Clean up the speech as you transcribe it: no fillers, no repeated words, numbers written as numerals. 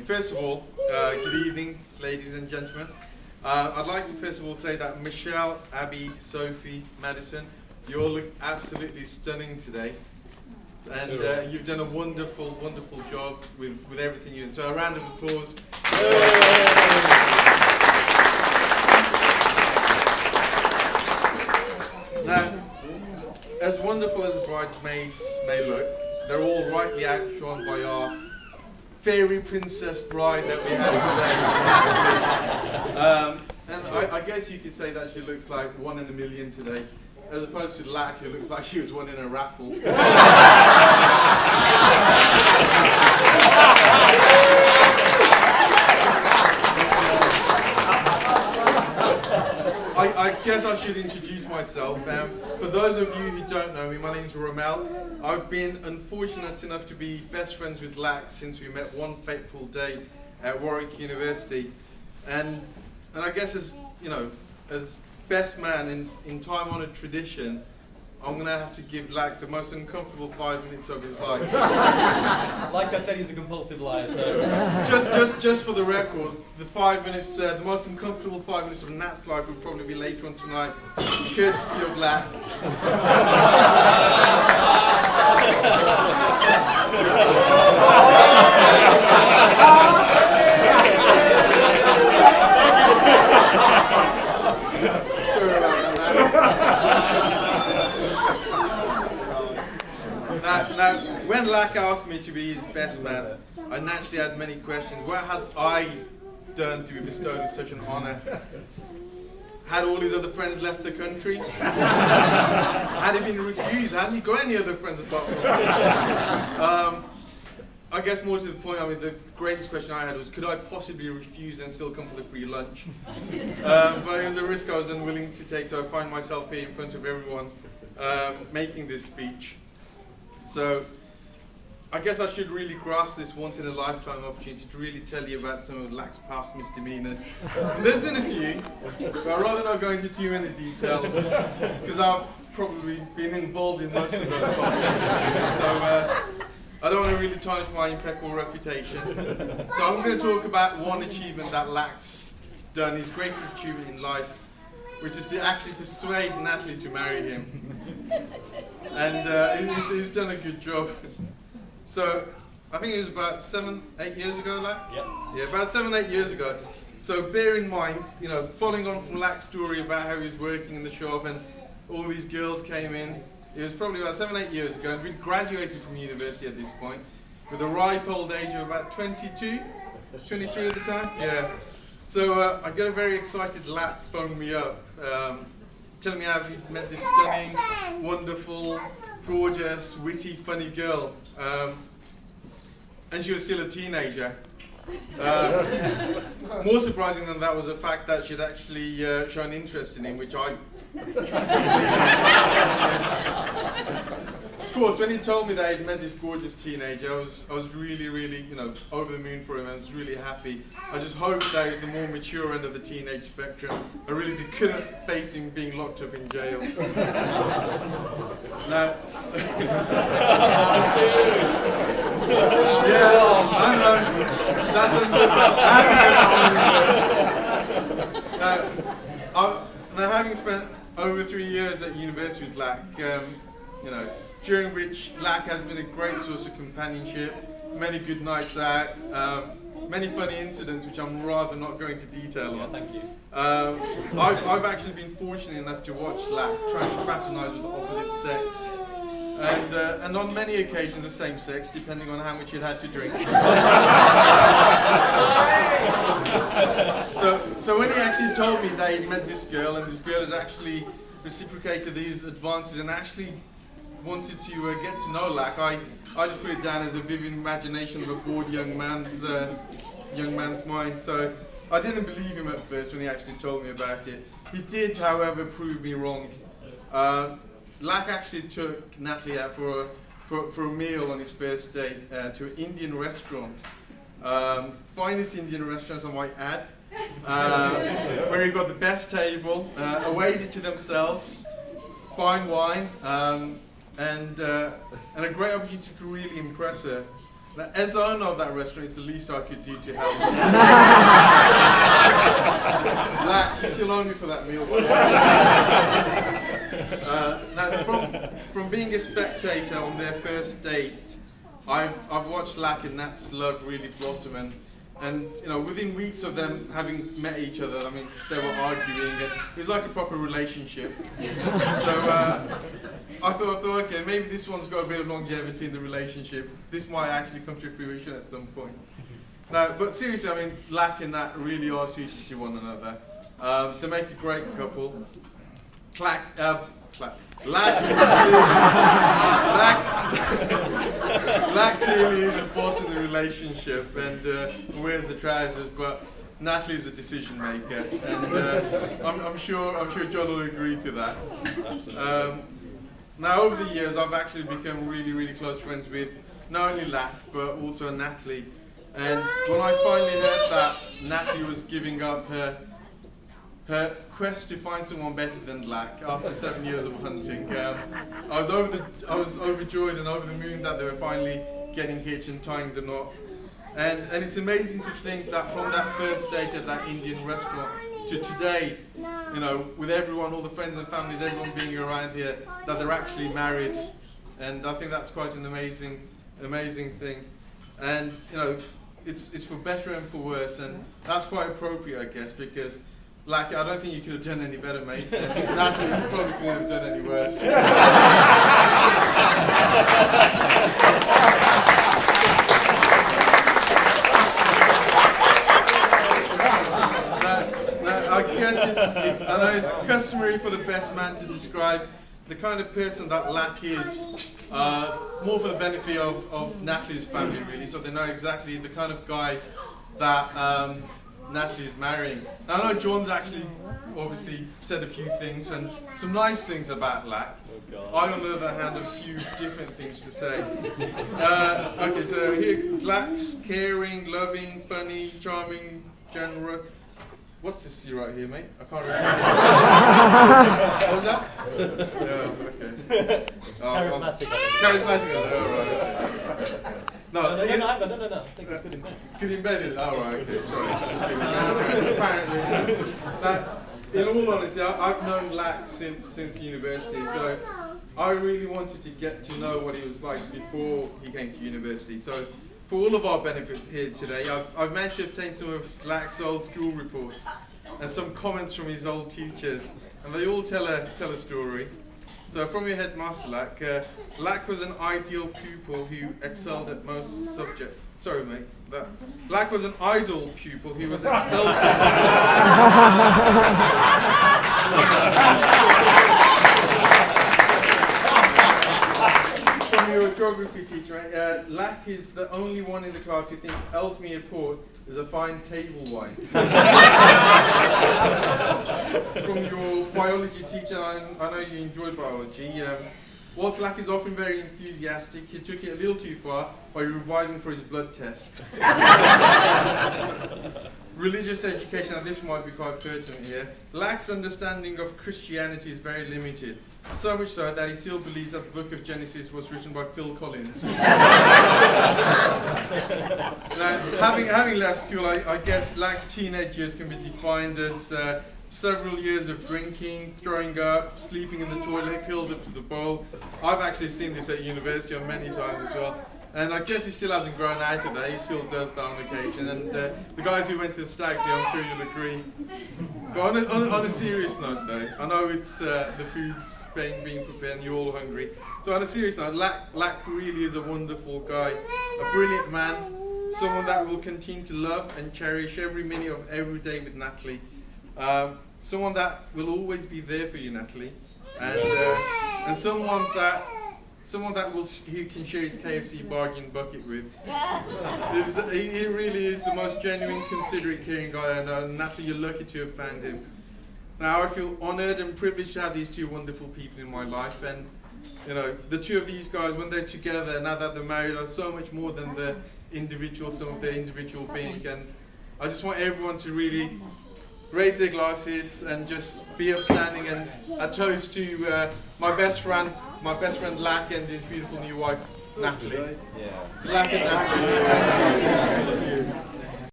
First of all, good evening, ladies and gentlemen. I'd like to first of all say that Michelle, Abby, Sophie, Madison, you all look absolutely stunning today. And you've done a wonderful, wonderful job with everything you do. So a round of applause. Now, as wonderful as the bridesmaids may look, they're all rightly outshone by our fairy princess bride that we have today. And I guess you could say that she looks like one in a million today, as opposed to Lak, who looks like she was one in a raffle. I guess I should introduce myself. For those of you who don't know me, my name's Ramel. I've been unfortunate enough to be best friends with Lak since we met one fateful day at Warwick University. And I guess as best man in time-honoured tradition, I'm going to have to give Lak the most uncomfortable 5 minutes of his life. Like I said, he's a compulsive liar, so... Just for the record, the 5 minutes, the most uncomfortable 5 minutes of Nat's life will probably be later on tonight, courtesy of Lak. Now, when Lak asked me to be his best man, I naturally had many questions. What had I done to be bestowed with such an honour? Had all his other friends left the country? Had he been refused? Has he got any other friends apart from me? I guess more to the point, the greatest question I had was, could I possibly refuse and still come for the free lunch? But it was a risk I was unwilling to take, so I find myself here in front of everyone making this speech. So, I guess I should really grasp this once-in-a-lifetime opportunity to really tell you about some of Lak's past misdemeanors. And there's been a few, but I'd rather not go into too many details, because I've probably been involved in most of those past misdemeanors, so I don't want to really tarnish my impeccable reputation. So I'm going to talk about one achievement that Lak's done, his greatest achievement in life, which is to actually persuade Natalie to marry him. And he's done a good job. So, I think it was about 7-8 years ago, Lak? Yep. Yeah, about 7-8 years ago. So bear in mind, following on from Lak's story about how he was working in the shop and all these girls came in, it was probably about 7-8 years ago, and we'd graduated from university at this point, with a ripe old age of about 22, 23 at the time? Yeah. So I get a very excited Lak phone me up, telling me how he'd met this stunning, wonderful, gorgeous, witty, funny girl. And she was still a teenager. More surprising than that was the fact that she'd actually shown interest in him, which I... Of course, when he told me that he'd met this gorgeous teenager, I was really, really, over the moon for him. I was really happy. I just hoped that he was the more mature end of the teenage spectrum. I really couldn't face him being locked up in jail. Now, yeah, I know. That's now, having spent over 3 years at university with Lak, during which Lak has been a great source of companionship, many good nights out, many funny incidents which I'm rather not going to detail on. Thank you. I've actually been fortunate enough to watch Lak trying to fraternise with the opposite sex. And on many occasions the same sex, depending on how much you'd had to drink. So when he actually told me that he'd met this girl, and this girl had actually reciprocated these advances and actually wanted to get to know Lak, I just put it down as a vivid imagination of a bored young man's mind. So I didn't believe him at first when he actually told me about it. He did, however, prove me wrong. Lak actually took Natalie out for a meal on his first day to an Indian restaurant. Finest Indian restaurant, I might add, where he got the best table, awaited to themselves, fine wine, and a great opportunity to really impress her. Now, as the owner of that restaurant, it's the least I could do to help. Lak, you still owe me for that meal, by the way. Now, from being a spectator on their first date, I've watched Lak and Nat's love really blossom, and you know, within weeks of them having met each other, I mean, they were arguing, and it was like a proper relationship. So I thought, okay, maybe this one's got a bit of longevity in the relationship. This might actually come to fruition at some point. No, but seriously, I mean, Lak and Nat really are suited to one another. They make a great couple. Lak clearly is the boss of the relationship and wears the trousers, but Natalie's the decision maker, and I'm sure John will agree to that. Now, over the years, I've actually become really, really close friends with not only Lak, but also Natalie. And when I finally heard that Natalie was giving up her quest to find someone better than Lak after 7 years of hunting, I was overjoyed and over the moon that they were finally getting hitched and tying the knot. And it's amazing to think that from that first date at that Indian restaurant to today, you know, with everyone, all the friends and families, everyone being around here, that they're actually married. And I think that's quite an amazing thing. And you know, it's for better and for worse, and that's quite appropriate, I guess, because Lak, I don't think you could have done any better, mate. Natalie, you probably couldn't have done any worse. I guess I know it's customary for the best man to describe the kind of person that Lak is, more for the benefit of Natalie's family, really, so they know exactly the kind of guy that Natalie's marrying. Now, I know John's actually obviously said a few things and some nice things about Lak. I, on the other hand, have a few different things to say. Okay, so here, Lak's caring, loving, funny, charming, generous. What's this right here, mate? I can't remember. What was that? Yeah, okay. Charismatic. Charismatic, oh, right, okay. No. I think it's good embedded. Good embedded? Oh, right, okay, sorry. Apparently. In all honesty, I've known Lak since university, so I really wanted to get to know what he was like before he came to university. So, for all of our benefit here today, I've managed to obtain some of Lak's old school reports and some comments from his old teachers, and they all tell a story. So from your headmaster, Lak was an ideal pupil who excelled at most subjects. Sorry, mate. Lak was an idle pupil who was expelled from your geography teacher, right? Lak is the only one in the class who thinks Ellesmere Port is a fine table wine. From your biology teacher, I know you enjoyed biology. Whilst Lak is often very enthusiastic, he took it a little too far by revising for his blood test. Religious education, and this might be quite pertinent here. Lak's understanding of Christianity is very limited. So much so that he still believes that the book of Genesis was written by Phil Collins. Now, having left school, I guess Lak's teenage years can be defined as several years of drinking, throwing up, sleeping in the toilet, curled up to the bowl. I've actually seen this at university on many times as well. And I guess he still hasn't grown out of that. He still does that on occasion. And the guys who went to the stag do, I'm sure you'll agree. But on a serious note, though, I know it's the food's being prepared and you're all hungry. So on a serious note, Lak really is a wonderful guy, a brilliant man, someone that will continue to love and cherish every minute of every day with Natalie. Someone that will always be there for you, Natalie, and someone that he can share his KFC bargain bucket with. He really is the most genuine, considerate, caring guy I know, and Natalie, you're lucky to have found him. Now, I feel honoured and privileged to have these two wonderful people in my life, and you know, the two of these guys, when they're together, now that they're married, are so much more than the some of their individual being, and I just want everyone to really raise their glasses and just be upstanding and a toast to my best friend Lak and his beautiful new wife, Natalie. Yeah. Lack of Natalie.